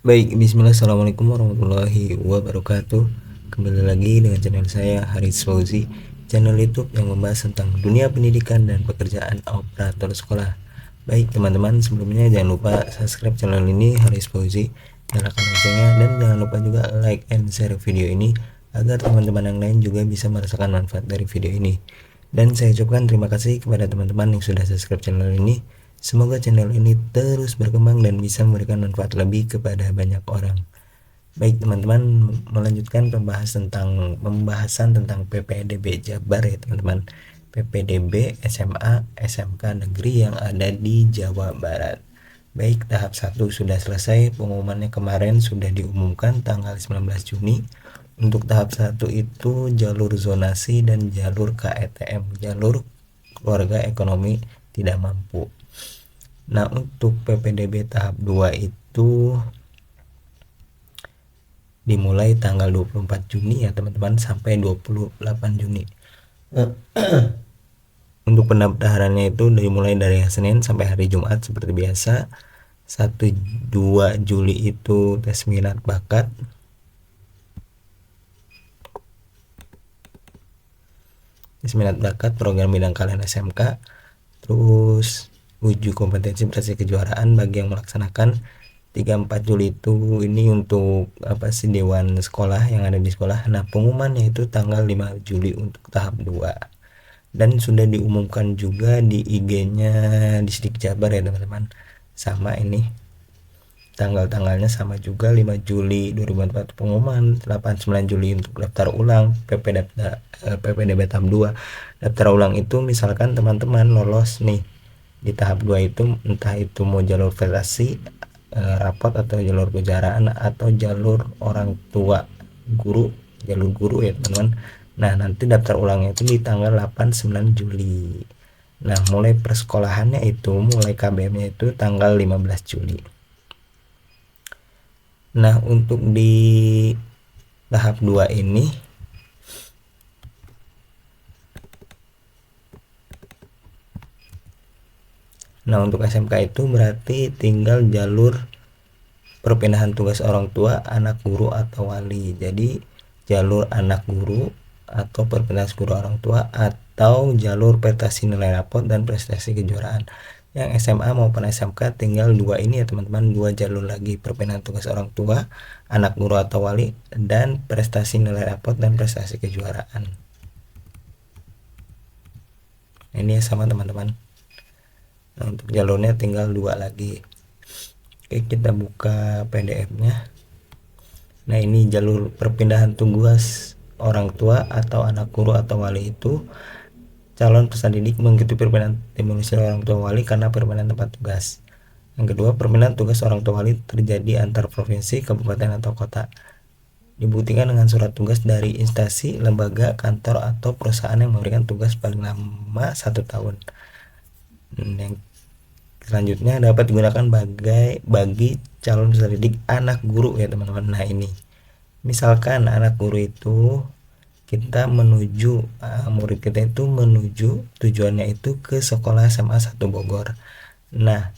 Baik, bismillah, assalamualaikum warahmatullahi wabarakatuh. Kembali lagi dengan channel saya Haris Fauzi, channel YouTube yang membahas tentang dunia pendidikan dan pekerjaan operator sekolah. Baik teman-teman, sebelumnya jangan lupa subscribe channel ini Haris Fauzi, nyalakan loncengnya, dan jangan lupa juga like and share video ini agar teman-teman yang lain juga bisa merasakan manfaat dari video ini. Dan saya ucapkan terima kasih kepada teman-teman yang sudah subscribe channel ini. Semoga channel ini terus berkembang dan bisa memberikan manfaat lebih kepada banyak orang. Baik teman-teman, melanjutkan pembahasan tentang PPDB Jabar ya teman-teman. PPDB SMA SMK negeri yang ada di Jawa Barat. Baik, tahap 1 sudah selesai, pengumumannya kemarin sudah diumumkan tanggal 19 Juni. Untuk tahap 1 itu jalur zonasi dan jalur KETM, jalur keluarga ekonomi tidak mampu. Nah, untuk PPDB tahap 2 itu dimulai tanggal 24 Juni ya teman-teman sampai 28 Juni. Untuk pendaftarannya itu dimulai dari Senin sampai hari Jumat seperti biasa. 1-2 Juli itu tes minat bakat. Tes minat bakat program bidang kalian SMK. Terus uji kompetensi prestasi kejuaraan bagi yang melaksanakan. 3-4 Juli itu ini untuk dewan sekolah yang ada di sekolah. Nah, pengumumannya itu tanggal 5 Juli untuk tahap 2. Dan sudah diumumkan juga di IG-nya Disdik Jabar ya teman-teman. Sama ini. Tanggal-tanggalnya sama juga, 5 Juli 2024 pengumuman, 8-9 Juli untuk daftar ulang PPDB tahap 2. Daftar ulang itu misalkan teman-teman lolos nih di tahap 2 itu, entah itu mau jalur prestasi rapot atau jalur kejuaraan atau jalur orang tua guru, jalur guru ya teman-teman. Nah, nanti daftar ulangnya itu di tanggal 8-9 Juli. Nah, mulai persekolahannya itu, mulai KBM-nya itu tanggal 15 Juli. Nah, untuk di tahap 2 ini untuk SMK itu berarti tinggal jalur perpindahan tugas orang tua, anak guru atau wali. Jadi jalur anak guru atau perpindahan guru orang tua atau jalur prestasi nilai rapot dan prestasi kejuaraan. Yang SMA maupun SMK tinggal 2 ini ya teman-teman, 2 jalur lagi, perpindahan tugas orang tua, anak guru atau wali, dan prestasi nilai rapot dan prestasi kejuaraan. Ini sama teman-teman. Nah, untuk jalurnya tinggal 2 lagi. Oke, kita buka PDF-nya. Nah, ini jalur perpindahan tugas orang tua atau anak guru atau wali itu calon peserta didik mengikuti perpindahan dimulai orang tua wali karena perpindahan tempat tugas. Yang kedua, perpindahan tugas orang tua wali terjadi antar provinsi, kabupaten atau kota. Dibuktikan dengan surat tugas dari instansi, lembaga, kantor atau perusahaan yang memberikan tugas paling lama 1 tahun. Yang selanjutnya dapat digunakan bagi calon peserta didik anak guru ya teman-teman. Nah, ini misalkan anak guru itu kita menuju murid kita itu menuju tujuannya itu ke sekolah SMA 1 Bogor. Nah,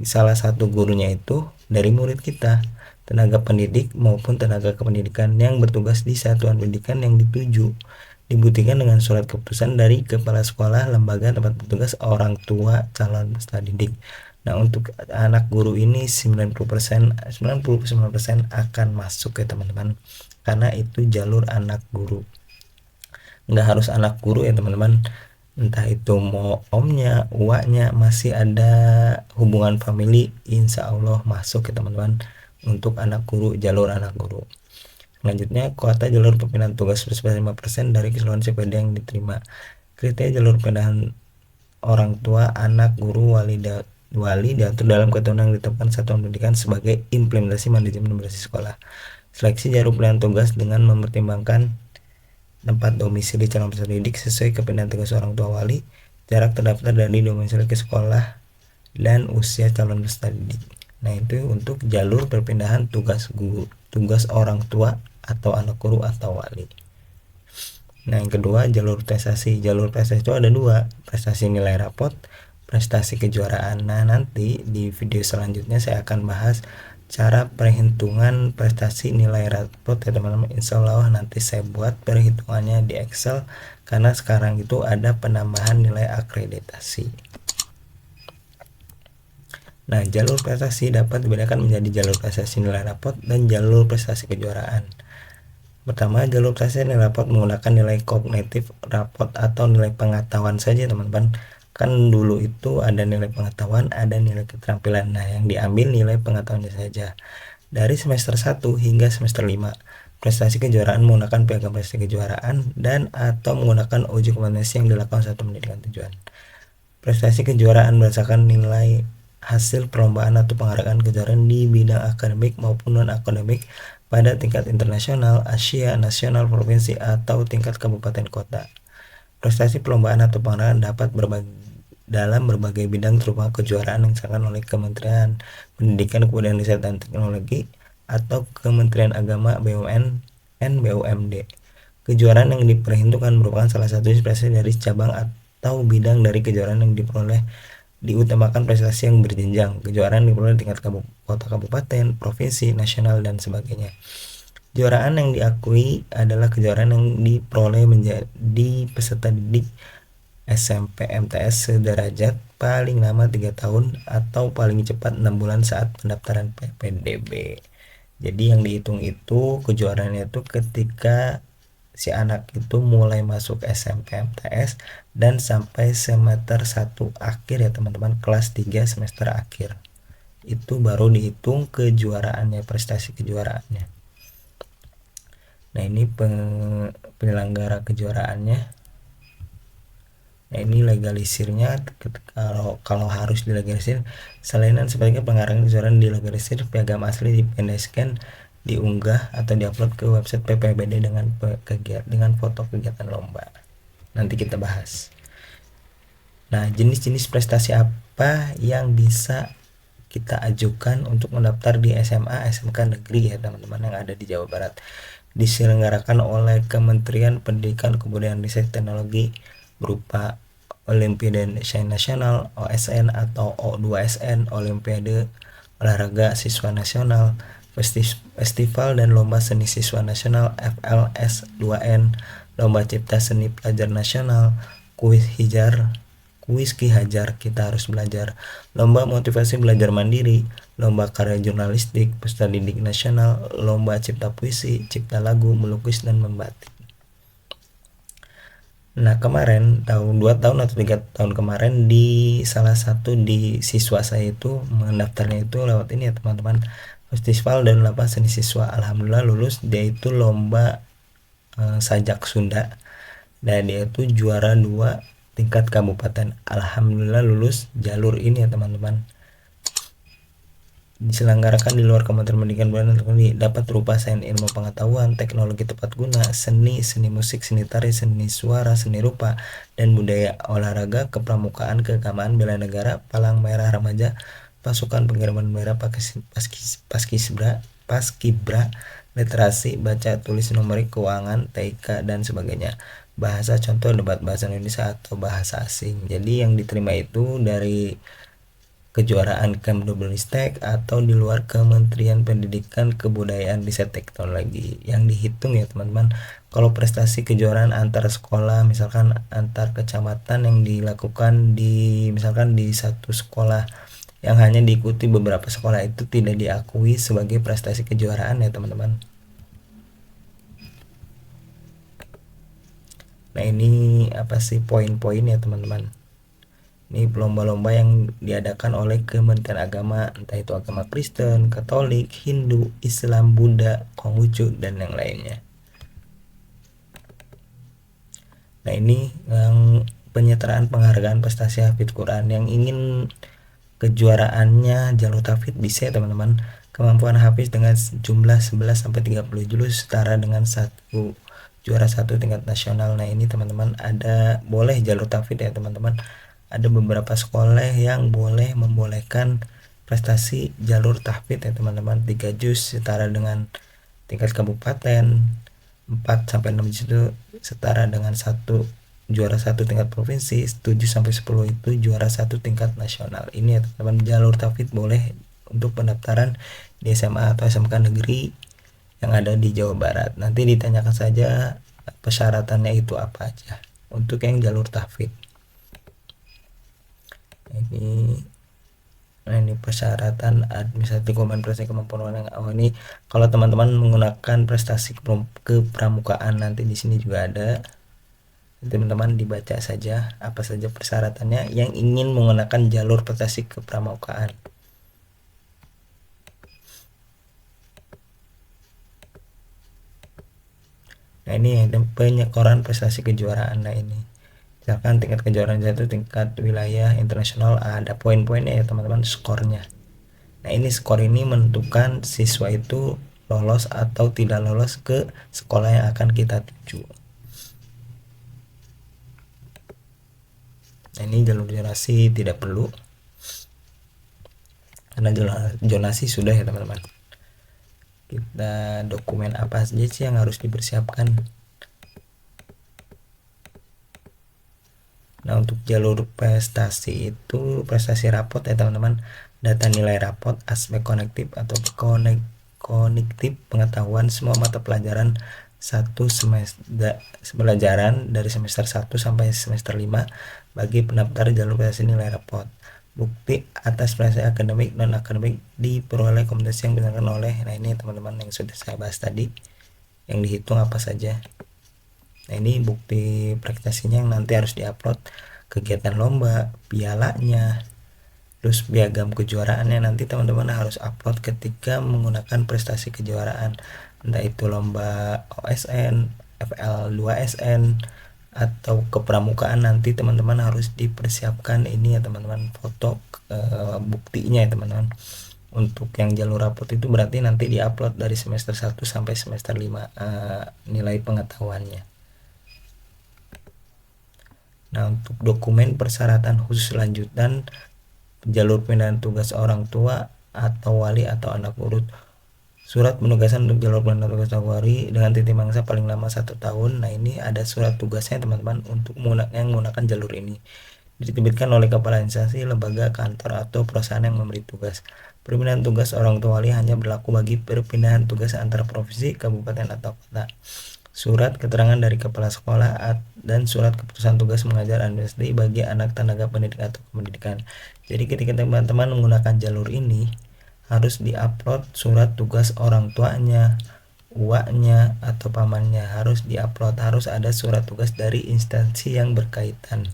salah satu gurunya itu dari murid kita, tenaga pendidik maupun tenaga kependidikan yang bertugas di satuan pendidikan yang dituju. Dibuktikan dengan surat keputusan dari kepala sekolah, lembaga tempat bertugas, orang tua calon peserta didik. Nah, untuk anak guru ini 99% akan masuk ya teman-teman, karena itu jalur anak guru. Nggak harus anak guru ya teman-teman, entah itu mau omnya, uaknya, masih ada hubungan family, insya Allah masuk ya teman-teman untuk anak guru, jalur anak guru. Selanjutnya, kuota jalur perpindahan tugas 5% dari keseluruhan CPD yang diterima. Kriteria jalur perpindahan orang tua, anak, guru, wali diatur dalam ketentuan yang ditetapkan satuan pendidikan sebagai implementasi manajemen berbasis sekolah. Seleksi jalur perpindahan tugas dengan mempertimbangkan tempat domisili calon peserta didik sesuai kepindahan tugas orang tua wali, jarak terdaftar dari domisili ke sekolah, dan usia calon peserta didik. Nah, itu untuk jalur perpindahan tugas orang tua atau anak guru atau wali. Nah, yang kedua, jalur prestasi. Jalur prestasi itu ada 2, prestasi nilai rapot, prestasi kejuaraan. Nah, nanti di video selanjutnya saya akan bahas cara perhitungan prestasi nilai rapot ya teman-teman. Insya Allah nanti saya buat perhitungannya di Excel, karena sekarang itu ada penambahan nilai akreditasi. Nah, jalur prestasi dapat dibedakan menjadi jalur prestasi nilai rapot dan jalur prestasi kejuaraan. Pertama, jalur prestasi nilai rapot menggunakan nilai kognitif rapot atau nilai pengetahuan saja teman-teman. Kan dulu itu ada nilai pengetahuan, ada nilai keterampilan. Nah, yang diambil nilai pengetahuannya saja. Dari semester 1 hingga semester 5, prestasi kejuaraan menggunakan piagam prestasi kejuaraan dan atau menggunakan uji kompetensi yang dilakukan satu pendidikan tujuan. Prestasi kejuaraan berdasarkan nilai hasil perlombaan atau penghargaan kejuaraan di bidang akademik maupun non-akademik pada tingkat internasional, Asia, nasional, provinsi, atau tingkat kabupaten kota. Prestasi perlombaan atau penghargaan dapat dalam berbagai bidang terutama kejuaraan yang diselenggarakan oleh Kementerian Pendidikan, Kebudayaan, Riset dan Teknologi atau Kementerian Agama, BUMN, BUMD. Kejuaraan yang diperhitungkan merupakan salah satu prestasi dari cabang atau bidang dari kejuaraan yang diperoleh diutamakan prestasi yang berjenjang. Kejuaraan diperoleh tingkat kota, kabupaten, provinsi, nasional, dan sebagainya. Kejuaraan yang diakui adalah kejuaraan yang diperoleh menjadi peserta didik SMP MTS sederajat paling lama 3 tahun atau paling cepat 6 bulan saat pendaftaran PPDB. Jadi yang dihitung itu kejuaraannya itu ketika si anak itu mulai masuk SMP MTS dan sampai semester 1 akhir ya teman-teman, kelas 3 semester akhir. Itu baru dihitung kejuaraannya, prestasi kejuaraannya. Nah, ini penyelenggara kejuaraannya. Nah, ini legalisirnya. Kalau harus dilegalisir, salinan sebagai pengarahan kejuaraan dilegalisir, piagam asli dipendeskan, diunggah atau diupload ke website PPBD dengan foto kegiatan lomba. Nanti kita bahas. Nah, jenis-jenis prestasi apa yang bisa kita ajukan untuk mendaftar di SMA SMK negeri ya teman-teman yang ada di Jawa Barat. Diselenggarakan oleh Kementerian Pendidikan, Kebudayaan, Riset, Teknologi berupa Olimpiade Nasional OSN atau O2SN, Olimpiade Olahraga Siswa Nasional, Festival dan Lomba Seni Siswa Nasional FLS 2N, Lomba Cipta Seni Pelajar Nasional, Kuis Ki Hajar kita harus belajar, Lomba Motivasi Belajar Mandiri, Lomba Karya Jurnalistik, Peserta Didik Nasional, Lomba Cipta Puisi, Cipta Lagu, Melukis dan Membatik. Nah, kemarin 2 tahun atau 3 tahun kemarin di salah satu di siswa saya itu mendaftarnya itu lewat ini ya teman-teman, Festival dan Lomba Seni Siswa. Alhamdulillah lulus. Dia itu lomba sajak Sunda dan dia itu juara 2 tingkat kabupaten. Alhamdulillah lulus jalur ini ya teman-teman. Diselenggarakan di luar Kementerian Pendidikan dan Teknologi, dapat berupa sains ilmu pengetahuan, teknologi tepat guna, seni musik, seni tari, seni suara, seni rupa, dan budaya, olahraga, kepramukaan, keagamaan, bela negara, palang merah remaja, pasukan pengiriman bendera, paskibra, literasi, baca tulis numerik, keuangan, TIK, dan sebagainya. Bahasa contoh debat bahasa Indonesia atau bahasa asing. Jadi yang diterima itu dari kejuaraan Kemdikbudristek atau di luar Kementerian Pendidikan, Kebudayaan, Riset, Teknologi. Yang dihitung ya teman-teman, kalau prestasi kejuaraan antar sekolah, misalkan antar kecamatan yang dilakukan misalkan di satu sekolah yang hanya diikuti beberapa sekolah, itu tidak diakui sebagai prestasi kejuaraan ya teman-teman. Nah, ini apa sih poin-poin ya teman-teman. Ini lomba-lomba yang diadakan oleh Kementerian Agama, entah itu agama Kristen, Katolik, Hindu, Islam, Buddha, Konghucu, dan yang lainnya. Nah, ini yang penyertaan penghargaan prestasi hafidz Quran. Yang ingin kejuaraannya jalur tahfidz bisa ya teman-teman. Kemampuan hafiz dengan jumlah 11-30 juz setara dengan juara 1 tingkat nasional. Nah, ini teman-teman ada boleh jalur tahfidz ya teman-teman. Ada beberapa sekolah yang membolehkan prestasi jalur tahfidz ya teman-teman. 3 juz setara dengan tingkat kabupaten, 4-6 juz itu setara dengan juara 1 tingkat provinsi, 7-10 itu juara 1 tingkat nasional. Ini ya teman-teman, jalur tahfidz boleh untuk pendaftaran di SMA atau SMK negeri yang ada di Jawa Barat. Nanti ditanyakan saja persyaratannya itu apa aja untuk yang jalur tahfidz. Ini persyaratan administratif prestasi kemampuan yang ini kalau teman-teman menggunakan prestasi kepramukaan, nanti di sini juga ada. Teman-teman dibaca saja apa saja persyaratannya yang ingin menggunakan jalur prestasi kepramukaan. Nah, ini ada penyekoran prestasi kejuaraan. Nah, ini misalkan tingkat kejuaraan itu tingkat wilayah internasional, ada poin-poinnya ya teman-teman, skornya. Nah, ini skor ini menentukan siswa itu lolos atau tidak lolos ke sekolah yang akan kita tuju. Nah, ini jalur zonasi tidak perlu karena zonasi sudah ya teman-teman. Kita dokumen apa saja sih yang harus dipersiapkan. Nah, untuk jalur prestasi itu prestasi rapot ya teman-teman, data nilai rapot, aspek konektif atau konektif pengetahuan semua mata pelajaran satu semester pelajaran dari semester 1 sampai semester 5 bagi pendaftar jalur prestasi nilai rapot. Bukti atas prestasi akademik non akademik diperoleh kompetisi yang berdasarkan oleh, nah ini teman-teman yang sudah saya bahas tadi, yang dihitung apa saja. Nah, ini bukti prestasinya yang nanti harus diupload, kegiatan lomba, pialanya, terus piagam kejuaraannya nanti teman-teman harus upload ketika menggunakan prestasi kejuaraan, entah itu lomba OSN, FL2SN atau kepramukaan. Nanti teman-teman harus dipersiapkan ini ya teman-teman, foto buktinya ya teman-teman. Untuk yang jalur rapot itu berarti nanti diupload dari semester 1 sampai semester 5 nilai pengetahuannya. Nah, untuk dokumen persyaratan khusus lanjutan jalur pindahan tugas orang tua atau wali atau anak urut, surat penugasan untuk jalur pindahan tugas wali dengan titik mangsa paling lama 1 tahun. Nah, ini ada surat tugasnya teman-teman untuk yang menggunakan jalur ini, diterbitkan oleh kepala instansi, lembaga, kantor atau perusahaan yang memberi tugas. Perpindahan tugas orang tua wali hanya berlaku bagi perpindahan tugas antar provinsi, kabupaten atau kota. Surat keterangan dari kepala sekolah dan surat keputusan tugas mengajar administrasi bagi anak tenaga pendidik atau kependidikan. Jadi ketika teman-teman menggunakan jalur ini harus diupload surat tugas orang tuanya, uaknya atau pamannya harus diupload, harus ada surat tugas dari instansi yang berkaitan.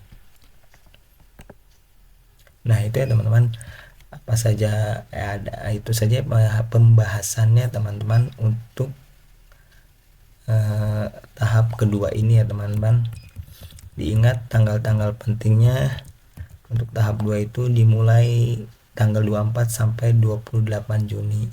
Nah, itu ya teman-teman, apa saja ada itu saja pembahasannya teman-teman untuk tahap kedua ini ya teman-teman. Diingat tanggal-tanggal pentingnya untuk tahap 2 itu dimulai tanggal 24 sampai 28 Juni.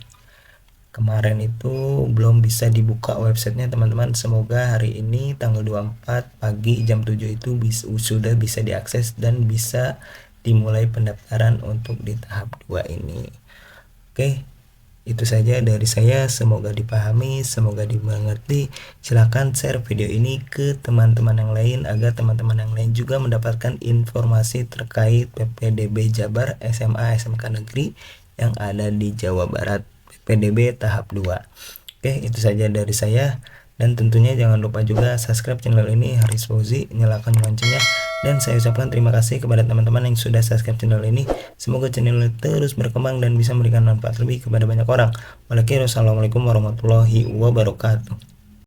Kemarin itu belum bisa dibuka websitenya teman-teman, semoga hari ini tanggal 24 pagi jam 7 itu sudah bisa diakses dan bisa dimulai pendaftaran untuk di tahap 2 ini. Oke, itu saja dari saya, semoga dipahami, semoga dimengerti. Silahkan share video ini ke teman-teman yang lain agar teman-teman yang lain juga mendapatkan informasi terkait PPDB Jabar SMA SMK negeri yang ada di Jawa Barat, PPDB tahap 2. Oke, itu saja dari saya, dan tentunya jangan lupa juga subscribe channel ini Haris Fauzi, nyalakan loncengnya. Dan saya ucapkan terima kasih kepada teman-teman yang sudah subscribe channel ini. Semoga channel ini terus berkembang dan bisa memberikan manfaat lebih kepada banyak orang. Wassalamualaikum warahmatullahi wabarakatuh.